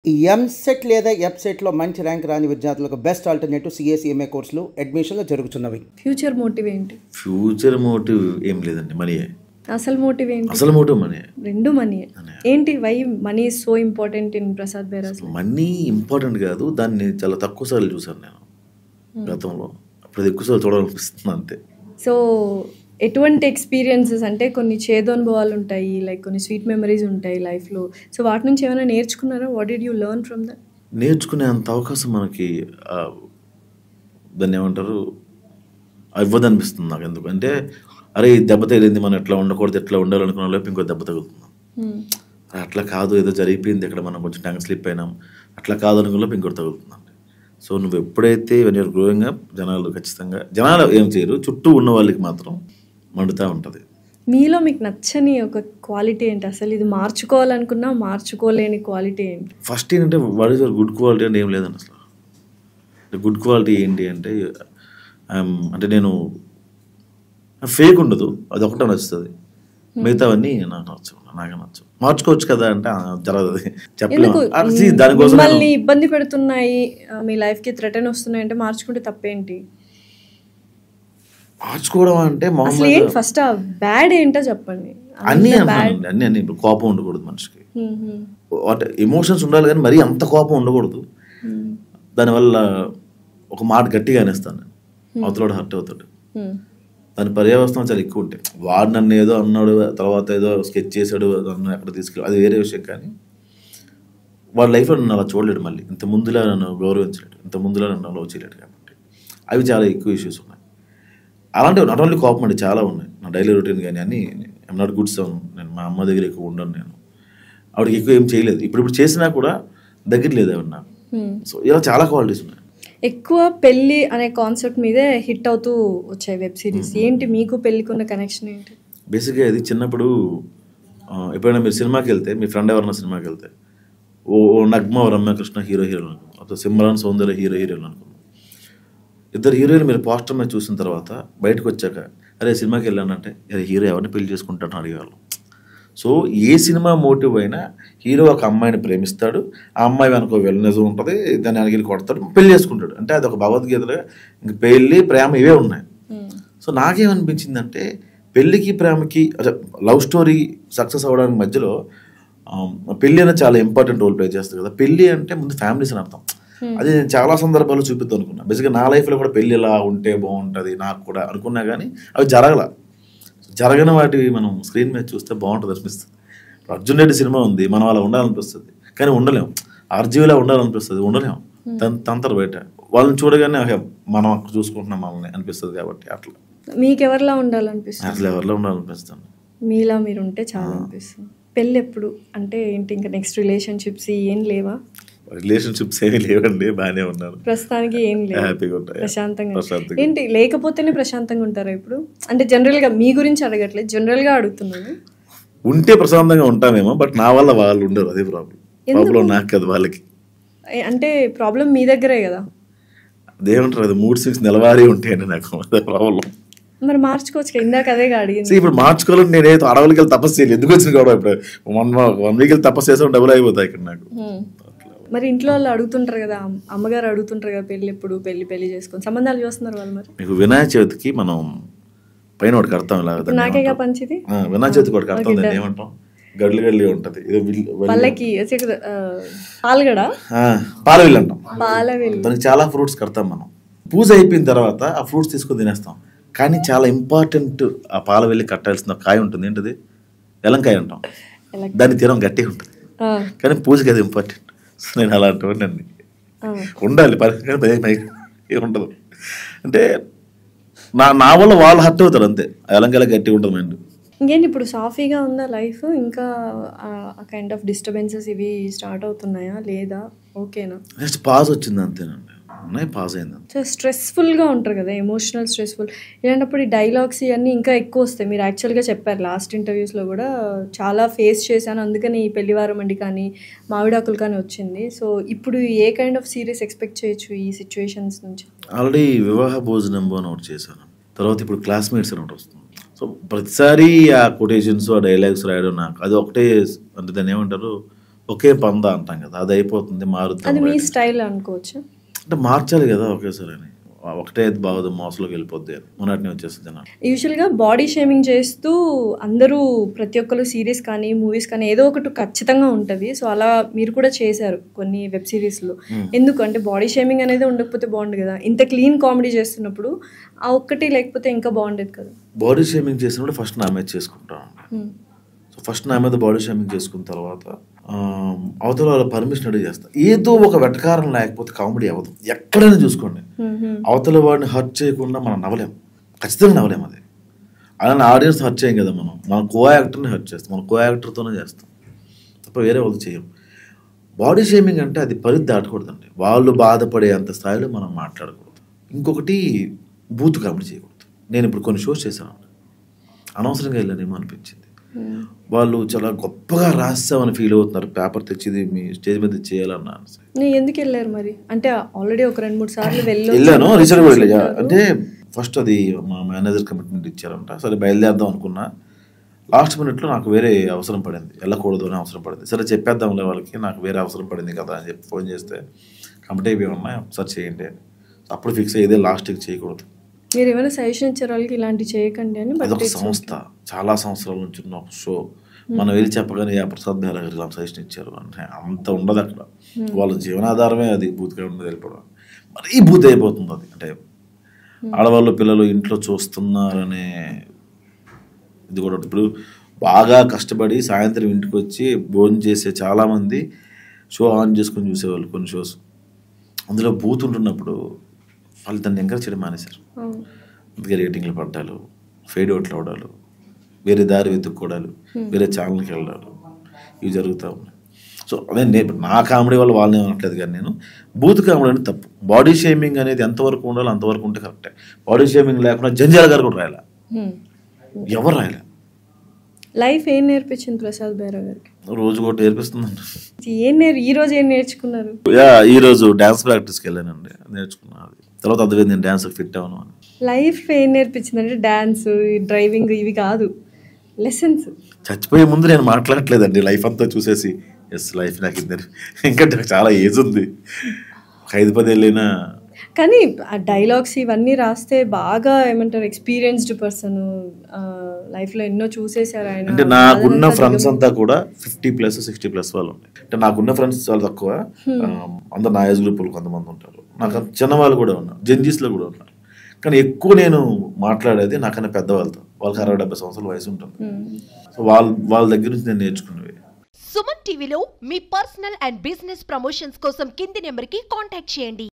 ఈ ఎంసెట్ లేదా ఎఫ్సెట్లో మంచి ర్యాంక్ రాని విద్యార్థులకు బెస్ట్ ఆల్టర్నేటివ్ సిఏ కోర్సులు అడ్మిషన్లు జరుగుతున్నవి. ఫ్యూచర్ మోటివ్ ఏంటి? ఫ్యూచర్ మోటివ్ ఏం లేదండి, మనీయే. అసలు మోటివ్ ఏంటి? అసలు మోటివ్ మనీ. రెండు మనీ. ఏంటి why money is so important in Prasad Bairaj? Money important కాదు, దాన్ని చాలా తక్కువ సార్లు చూసాను నేను గతంలో. అప్పుడు ఎక్కువ సార్లు చూడాలనిపిస్తుంది అంతే. సో ఎటువంటి ఎక్స్పీరియన్సెస్ అంటే కొన్ని చేదోనుభవాలు ఉంటాయి, లైక్ కొన్ని స్వీట్ మెమరీస్ ఉంటాయి లైఫ్లో. సో వాటి నుంచి ఏమైనా నేర్చుకున్నారా? What did you learn from that? నేర్చుకునే అంత అవకాశం మనకి దాన్ని ఏమంటారు ఇవ్వదనిపిస్తుంది నాకు. ఎందుకంటే అరే దెబ్బ తగిలింది, మనం ఎట్లా ఉండకూడదు, ఎట్లా ఉండాలనుకున్న లోపు ఇంకో దెబ్బ తగులుతున్నాం. అట్లా కాదు, ఏదో జరిగిపోయింది ఇక్కడ, మనం కొంచెం ట్యాంక్ స్లిప్ అయినాం, అట్లా కాదు అనుకున్న లోపు ఇంకోటి తగులుతున్నాం. సో నువ్వు ఎప్పుడైతే వెన్ యూర్ గ్రోయింగ్ అప్, ఖచ్చితంగా జనాలు ఏం చేయరు, చుట్టూ ఉన్న వాళ్ళకి మాత్రం మండుతూ ఉంటుంది. మీలో మీకు నచ్చని ఒక క్వాలిటీ ఏంటి? అసలు ఇది మార్చుకోవాలనుకున్నా మార్చుకోలేని క్వాలిటీ ఏంటి? ఫస్ట్ ఏంటంటే what is your good quality అంటే ఏం లేదండి అసలు. గుడ్ క్వాలిటీ ఏంటి అంటే అంటే నేను ఫేక్ ఉండదు, అది ఒకటే నచ్చుతుంది, మిగతావన్నీ నాకు నచ్చవు. మార్చుకోవచ్చు కదా అంటే జరగదు, చెప్పలేము. దానికోసం మిమ్మల్ని ఇబ్బంది పెడుతున్నాయి, మీ లైఫ్కి థ్రెటన్ వస్తున్నాయి అంటే మార్చుకుంటే తప్పేంటి? మార్చుకోవడం అంటే ఫస్ట్ బ్యాడ్ ఏంటో చెప్పండి. అన్ని కోపం ఉండకూడదు మనిషికి, ఎమోషన్స్ ఉండాలి కానీ మరీ అంత కోపం ఉండకూడదు. దానివల్ల ఒక మాట గట్టిగా అనేస్తాను నేను, అవతల హర్ట్ అవుతాడు. దాని పర్యవస్థం చాలా ఎక్కువ ఉంటాయి. వాడు నన్ను ఏదో అన్నాడు, తర్వాత ఏదో స్కెచ్ చేశాడు, నన్ను ఎక్కడ తీసుకెళ్ళి, అది వేరే విషయం. కానీ వాడి లైఫ్లో నన్ను అలా చూడలేడు, మళ్ళీ ఇంత ముందులా నన్ను గౌరవించలేడు, ఇంత ముందులా నన్ను లవ్ చేయలేడు. కాబట్టి అవి చాలా ఎక్కువ ఇష్యూస్ ఉన్నాయి. అలాంటివి నాట్ ఓన్లీ కోపం అండి, చాలా ఉన్నాయి. నా డైలీ రొటీన్ కానీ అన్నీ. ఐఎమ్ నాట్ గుడ్ సన్, నేను మా అమ్మ దగ్గర ఎక్కువ ఉండను, నేను ఆవిడకి ఎక్కువ ఏం చేయలేదు. ఇప్పుడు చేసినా కూడా దగ్గర లేదు ఆవిడ నాకు. సో ఇలా చాలా క్వాలిటీస్ ఉన్నాయి. ఎక్కువ పెళ్ళి అనే కాన్సెప్ట్ మీదే హిట్ అవుతూ వచ్చాయి వెబ్ సిరీస్. ఏంటి మీకు పెళ్ళికున్న కనెక్షన్ ఏంటి? బేసిక్గా ఇది చిన్నప్పుడు ఎప్పుడైనా మీరు సినిమాకి వెళ్తే, మీ ఫ్రెండ్ ఎవరైనా సినిమాకి వెళ్తే, ఓ నగ్మ రమ్యకృష్ణ హీరోలు అనుకున్నాం, సిమ్రాన్ సౌందర్య హీరోలు అనుకున్నాం. ఇద్దరు హీరోయిన్ మీరు పోస్టర్ మీద చూసిన తర్వాత బయటకు వచ్చాక అరే సినిమాకి వెళ్ళానంటే అరే హీరో ఎవరిని పెళ్లి చేసుకుంటాడని అడిగేవాళ్ళం. సో ఏ సినిమా మోటివ్ అయినా హీరో ఒక అమ్మాయిని ప్రేమిస్తాడు, ఆ అమ్మాయి వెనక నిజం ఉంటుంది, దాన్ని వెనక కొడతాడు, పెళ్లి చేసుకుంటాడు. అంటే అది ఒక భగవద్గీతలో ఇంక పెళ్ళి ప్రేమ ఇవే ఉన్నాయి. సో నాకేమనిపించిందంటే పెళ్ళికి ప్రేమకి లవ్ స్టోరీ సక్సెస్ అవ్వడానికి మధ్యలో పెళ్ళి అనేది చాలా ఇంపార్టెంట్ రోల్ ప్లే చేస్తుంది కదా. పెళ్ళి అంటే ముందు ఫ్యామిలీస్ అని అర్థం. అది నేను చాలా సందర్భాల్లో చూపిద్దాం అనుకున్నా. బేసిక్గా నా లైఫ్లో కూడా పెళ్ళి ఇలా ఉంటే బాగుంటుంది నాకు కూడా అనుకున్నా, కానీ అవి జరగని వాటివి మనం స్క్రీన్ మీద చూస్తే బాగుంటుంది అనిపిస్తుంది. అర్జున్ రెడ్డి సినిమా ఉంది, మనం అలా ఉండాలనిపిస్తుంది కానీ ఉండలేము. ఆర్జీవిలా ఉండాలనిపిస్తుంది, ఉండలేము. తంతరు బయట వాళ్ళని చూడగానే మనం అక్కడ చూసుకుంటున్నాం మనల్ని అనిపిస్తుంది. కాబట్టి అట్లా మీకు ఎవరిలా ఉండాలనిపిస్తుంది? అట్లా ఎవరిలో ఉండాలనిపిస్తుంది, మీలా మీరు ఉంటే చాలా అనిపిస్తుంది. పెళ్ళి ఎప్పుడు అంటే ఏంటి? ఇంకా నెక్స్ట్ రిలేషన్షిప్స్ ఏం లేవా? రిలేషన్షిప్స్ ఏమీ లేవండి, బాగానే ఉన్నాను ప్రస్తుతానికి. ఏం లేదు, హ్యాపీగా ఉంటాయి, ప్రశాంతంగా. ఏంటి లేకపోతేనే ప్రశాంతంగా ఉంటారా ఇప్పుడు? అంటే జనరల్గా మీ గురించి అడగట్లేదు, జనరల్గా అడుగుతున్నాను. ఉంటే ప్రశాంతంగా ఉంటామేమో, బట్ నా వల్ల వాళ్ళు ఉండరు, అదే ప్రాబ్లం నాకు కదా వాళ్ళకి. అంటే ప్రాబ్లం మీ దగ్గరే కదా. అదేమంటారు, అది మూడ్ స్వింగ్స్ నెలవారీ ఉంటాయండి నాకు, అదే ప్రాబ్లం. మరి మార్చుకోవచ్చు, ఇందాక అదే అడిగింది. ఇప్పుడు మార్చుకోవాలని నేనైతే అడవులకి వెళ్ళి తపస్సు చేయాలి, ఎందుకు వచ్చింది కూడా. ఇప్పుడు 1 వీక్ వెళ్ళి తపస్సు చేసాం, డబుల్ అయిపోతాయి ఇక్కడ నాకు. మరి ఇంట్లో వాళ్ళు అడుగుతుంటారు కదా, అమ్మగారు అడుగుతుంటారు కదా పెళ్ళి ఎప్పుడు, పెళ్లి చేసుకొని సంబంధాలు చూస్తున్నారు వాళ్ళు. మరి మీకు వినాయక చవితికి మనం పైన ఒకటి కడతాం, నాకేగా పంచిది. వినాయక చవితికి ఒకటి కడతాం, దాన్ని ఏమంటాం, గడ్లు ఉంటది, వాళ్ళకి పాలగడ, పాలవిల్లు అంటాం. దానికి చాలా ఫ్రూట్స్ కడతాం మనం. పూజ అయిపోయిన తర్వాత ఆ ఫ్రూట్స్ తీసుకొని తినేస్తాం. కానీ చాలా ఇంపార్టెంట్, ఆ పాలవెల్లి కట్టాల్సిన కాయ ఉంటుంది, ఏంటది, ఎలంకాయ అంటాం. దాన్ని తినం గట్టిగా ఉంటుంది, కానీ పూజకి అది ఇంపార్టెంట్. సో నేను అలాంటివన్నీ అన్ని ఉండాలి, పరిస్థితి ఉండదు. అంటే నా వల్ల వాళ్ళు హర్ట్ అవుతారు అంతే, ఎలంకాయలా గట్టిగా ఉంటుంది మైండ్. ఇంకేంటి ఇప్పుడు సాఫీగా ఉందా లైఫ్? ఇంకా కైండ్ ఆఫ్ డిస్టర్బెన్సెస్ ఇవి స్టార్ట్ అవుతున్నాయా లేదా? ఓకేనా? నెక్స్ట్ పాజ్ వచ్చింది అంతేనండి, పాజ్ అయింది. సో స్ట్రెస్ఫుల్గా ఉంటారు కదా, ఎమోషనల్ స్ట్రెస్ఫుల్. ఇలాంటప్పుడు ఈ డైలాగ్స్ ఇవన్నీ ఇంకా ఎక్కువ వస్తాయి. మీరు యాక్చువల్గా చెప్పారు లాస్ట్ ఇంటర్వ్యూస్లో కూడా, చాలా ఫేస్ చేశాను అందుకని ఈ పెళ్లివారం అండి కానీ మావిడాకులు కానీ వచ్చింది. సో ఇప్పుడు ఏ కైండ్ ఆఫ్ సీరియస్ ఎక్స్పెక్ట్ చేయొచ్చు ఈ సిచ్యువేషన్స్ నుంచి? ఆల్రెడీ వివాహ భోజనం అని ఒకటి చేశాను, తర్వాత ఇప్పుడు క్లాస్మేట్స్ అని ఒకటి వస్తుంది. సో ప్రతిసారి ఆ కొటేషన్స్, ఆ డైలాగ్స్ రాయడం నాకు అది ఒకటే, అంటే దాన్ని ఏమంటారు, ఒకే పంద అంటాం కదా, అది అయిపోతుంది, మారుతుంది. అది మీ స్టైల్ అనుకోవచ్చు. అంటే మార్చాలి కదా ఒకేసారి అని, ఒకటే బాగోదు మోసలోకి వెళ్ళిపోద్ది అని మొన్నటిని వచ్చేస్తుంది జనాలు. యూజువల్గా బాడీ షేమింగ్ చేస్తూ అందరూ ప్రతి ఒక్కరు సిరీస్ కానీ మూవీస్ కానీ ఏదో ఒకటి ఖచ్చితంగా ఉంటుంది. సో అలా మీరు కూడా చేశారు కొన్ని వెబ్ సిరీస్లో. ఎందుకు అంటే బాడీ షేమింగ్ అనేది ఉండకపోతే బాగుండు కదా, ఇంత క్లీన్ కామెడీ చేస్తున్నప్పుడు ఆ ఒక్కటి లేకపోతే ఇంకా బాగుండేది కదా. బాడీ షేమింగ్ చేసినప్పుడు ఫస్ట్ నా మీద చేసుకుంటాను. సో ఫస్ట్ నా మీద బాడీ షేమింగ్ చేసుకున్న తర్వాత అవతల వాళ్ళ పర్మిషన్ అడిగి చేస్తా. ఏదో ఒక వెటకారం లేకపోతే కామెడీ అవ్వదు. ఎక్కడైనా చూసుకోండి, అవతల వాడిని హర్ట్ చేయకుండా మనం నవ్వలేం, ఖచ్చితంగా నవ్వలేం. అది అలానే ఆడియన్స్ హర్ట్ చేయం కదా, మన కో యాక్టర్ని హర్ట్ చేస్తాం, మన కో యాక్టర్తోనే చేస్తాం తప్ప వేరే వాళ్ళు చేయం. బాడీ షేమింగ్ అంటే అది పరిధి దాటకూడదండి, వాళ్ళు బాధపడే అంత స్థాయిలో మనం మాట్లాడకూడదు. ఇంకొకటి బూత్ కామెడీ చేయకూడదు. నేను ఇప్పుడు కొన్ని షోస్ చేశాను, అనవసరంగా వెళ్ళానేమో అనిపించింది. వాళ్ళు చాలా గొప్పగా రాస్తామని ఫీల్ అవుతున్నారు, పేపర్ తెచ్చిది మీ స్టేజ్ మీద చేయాలన్నా. ఎందుకు వెళ్ళారు మరి? అంటే ఆల్రెడీ ఒక 2-3 సార్లు వెళ్ళాను, రీసెంట్గా వెళ్ళా. అంటే ఫస్ట్ అది మా మేనేజర్ కమిట్మెంట్ ఇచ్చారంట, సరే బయలుదేరదాం అనుకున్నా. లాస్ట్ మినిట్లో నాకు వేరే అవసరం పడింది, వెళ్ళకూడదు అని అవసరం పడింది. సరే చెప్పేద్దాంలే వాళ్ళకి, నాకు వేరే అవసరం పడింది కదా అని చెప్పి ఫోన్ చేస్తే కమిటీ ఇవి ఉన్నాయి ఒకసారి చేయండి అని. అప్పుడు ఫిక్స్ అయ్యేదే లాస్ట్కి చేయకూడదు. మీరు ఏమైనా సజెషన్ ఇచ్చారు వాళ్ళకి ఇలాంటి చేయకండి అని? అదొక సంస్థ, చాలా సంవత్సరాల నుంచి ఉన్న ఒక షో, మనం వెళ్ళి చెప్పగానే ప్రసాద్ బెహ్రా గారు ఇలా సజెషన్ ఇచ్చారు అంటే అంత ఉండదు అక్కడ. వాళ్ళ జీవనాధారమే అది బూత్గా ఉండదు, వెళ్ళిపోవడం మరీ బూత్ అయిపోతుంది అది. అంటే ఆడవాళ్ళు పిల్లలు ఇంట్లో చూస్తున్నారనే ఇది కూడా. ఇప్పుడు బాగా కష్టపడి సాయంత్రం ఇంటికి వచ్చి భోజనం చేసే చాలామంది షో ఆన్ చేసుకొని చూసేవాళ్ళు కొన్ని షోస్, అందులో బూత్ ఉంటున్నప్పుడు వాళ్ళు దాన్ని ఎంకరేజ్ చేయడం మానేశారు. అందుకే రేటింగ్లు పడ్డాలు, ఫేడ్ అవుట్లు అవడాలు, వేరే దారి వెతుక్కోవడాలు, వేరే ఛానల్కి వెళ్ళడాలు, ఇవి జరుగుతూ ఉన్నాయి. సో అదే నా కామెడీ వల్ల వాళ్ళని అనట్లేదు, కానీ నేను బూత్ కామెడీ అనేది తప్పు. బాడీ షేమింగ్ అనేది ఎంతవరకు ఉండాలో అంతవరకు ఉంటే కరెక్టే. బాడీ షేమింగ్ లేకుండా జంజాల గారు కూడా రాయాల, ఎవరు రాయలే. లైఫ్ ఏం నేర్పించింది ప్రసాద్ బెహ్రా గారికి? రోజు కూడా నేర్పిస్తుందండి. ఈ రోజు ఏం నేర్చుకున్నారు? ఈ రోజు డాన్స్ ప్రాక్టీస్కి వెళ్ళానండి, నేర్చుకున్నాను. తర్వాత అదే నేను డాన్స్ ఫిట్ అవును అని. లైఫ్ ఏం నేర్పించింది అంటే డాన్స్, డ్రైవింగ్ ఇవి కాదు, లెసన్స్. చచ్చిపోయే ముందు నేను మాట్లాడట్లేదండి, లైఫ్ అంతా చూసేసి లైఫ్ నాకు ఇద్దరు ఇంకా చాలా ఏజ్ ఉంది, 5-10 వెళ్ళినా. కానీ ఆ డైలాగ్స్ ఇవన్నీ రాస్తే బాగా ఏమంటారు, ఎక్స్పీరియన్స్డ్ పర్సన్, లైఫ్లో ఎన్నో చూసేశారు ఆయన. అంటే నాకున్న ఫ్రెండ్స్ అంతా కూడా 50+, 60+ వాళ్ళు ఉంటాయి. అంటే నాకున్న ఫ్రెండ్స్ చాలా తక్కువ, అందరు నా ఏజ్ గ్రూపులు కొంతమంది ఉంటారు, నాకు చిన్నవాళ్ళు కూడా ఉన్నారు, జెన్జీస్లో కూడా ఉన్నారు. కానీ ఎక్కువ నేను మాట్లాడేది నాకన్నా పెద్దవాళ్ళతో, వాళ్ళకి 60-70 సంవత్సరాల వయసు ఉంటుంది. సో వాళ్ళ దగ్గర నుంచి నేను నేర్చుకున్నవి. సుమన్ టీవీలో మీ పర్సనల్ అండ్ బిజినెస్ ప్రమోషన్స్ కోసం కింది నెంబర్కి కాంటాక్ట్ చేయండి.